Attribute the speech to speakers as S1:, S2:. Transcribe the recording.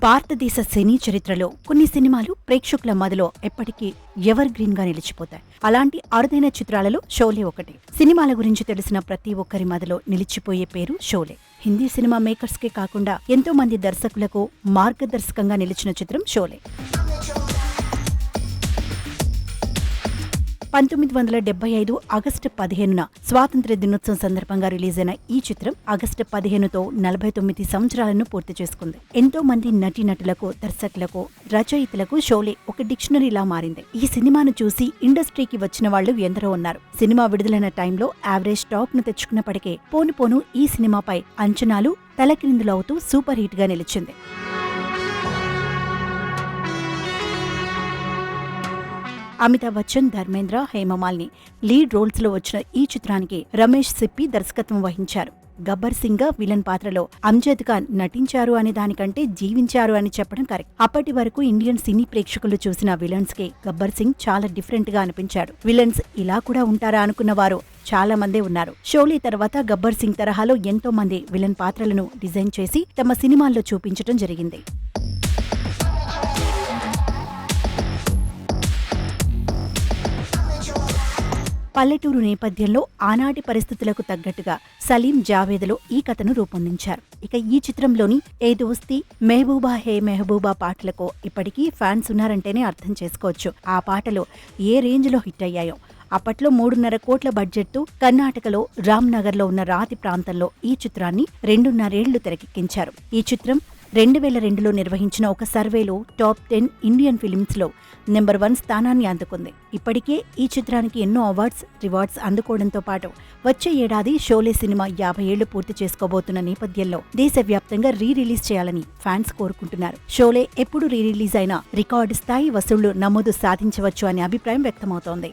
S1: భారతదేశ సినీ చరిత్రలో కొన్ని సినిమాలు ప్రేక్షకుల మదిలో ఎప్పటికీ ఎవర్ గ్రీన్ గా నిలిచిపోతాయి. అలాంటి అరుదైన చిత్రాలలో షోలే ఒకటి. సినిమాల గురించి తెలిసిన ప్రతి ఒక్కరి మదిలో నిలిచిపోయే పేరు షోలే. హిందీ సినిమా మేకర్స్ కే కాకుండా ఎంతో మంది దర్శకులకు మార్గదర్శకంగా నిలిచిన చిత్రం షోలే. 1975 ఆగస్టు 15న స్వాతంత్ర్య దినోత్సవం సందర్భంగా రిలీజైన ఈ చిత్రం ఆగస్టు 15తో 49 సంవత్సరాలను పూర్తి చేసుకుంది. ఎంతో మంది నటీనటులకు, దర్శకులకు, రచయితలకు షోలే ఒక డిక్షనరీలా మారింది. ఈ సినిమాను చూసి ఇండస్ట్రీకి వచ్చిన వాళ్లు ఎందరో ఉన్నారు. సినిమా విడుదలైన టైంలో యావరేజ్ టాక్ ను తెచ్చుకున్నప్పటికే పోను ఈ సినిమాపై అంచనాలు తలక్రిందులవుతూ సూపర్ హిట్ గా నిలిచింది. అమితాబ్ బచ్చన్, ధర్మేంద్ర, హేమమాలిని లీడ్ రోల్స్ లో వచ్చిన ఈ చిత్రానికి రమేష్ సిప్పి దర్శకత్వం వహించారు. గబ్బర్ సింగ్ గా విలన్ పాత్రలో అమ్జద్ ఖాన్ నటించారు అనే దానికంటే జీవించారు అని చెప్పడం కరెక్ట్. అప్పటి వరకు ఇండియన్ సినీ ప్రేక్షకులు చూసిన విలన్స్ కి గబ్బర్ సింగ్ చాలా డిఫరెంట్ గా అనిపించాడు. విలన్స్ ఇలా కూడా ఉంటారా అనుకున్న వారు చాలా మందే ఉన్నారు. షోలే తర్వాత గబ్బర్ సింగ్ తరహాలో ఎంతో మంది విలన్ పాత్రలను డిజైన్ చేసి తమ సినిమాల్లో చూపించడం జరిగింది. పల్లెటూరు నేపథ్యంలో ఆనాటి పరిస్థితులకు తగ్గట్టుగా సలీం జావేద్లో ఈ కథను రూపొందించారు. ఇక ఈ చిత్రంలోని ఏ దోస్తి, మెహబూబా హే మెహబూబా పాటలకు ఇప్పటికీ ఫ్యాన్స్ ఉన్నారంటేనే అర్థం చేసుకోవచ్చు. ఆ పాటలు ఏ రేంజ్లో హిట్ అయ్యాయో. అప్పట్లో 3.5 కోట్ల బడ్జెట్తో కర్ణాటకలో రామ్నగర్లో ఉన్న రాతి ప్రాంతంలో ఈ చిత్రాన్ని 2.5 ఏళ్లు తెరకెక్కించారు. ఈ చిత్రం 2002లో నిర్వహించిన ఒక సర్వేలో టాప్ 10 ఇండియన్ ఫిలిమ్స్లో నెంబర్ 1 స్థానాన్ని అందుకుంది. ఇప్పటికే ఈ చిత్రానికి ఎన్నో అవార్డ్స్, రివార్డ్స్ అందుకోవడంతో పాటు వచ్చే ఏడాది షోలే సినిమా 50 ఏళ్లు పూర్తి చేసుకోబోతున్న నేపథ్యంలో దేశవ్యాప్తంగా రిలీజ్ చేయాలని ఫ్యాన్స్ కోరుకుంటున్నారు. షోలే ఎప్పుడు రిలీజ్ అయినా రికార్డు స్థాయి వసూళ్లు నమోదు సాధించవచ్చు అనే అభిప్రాయం వ్యక్తమవుతోంది.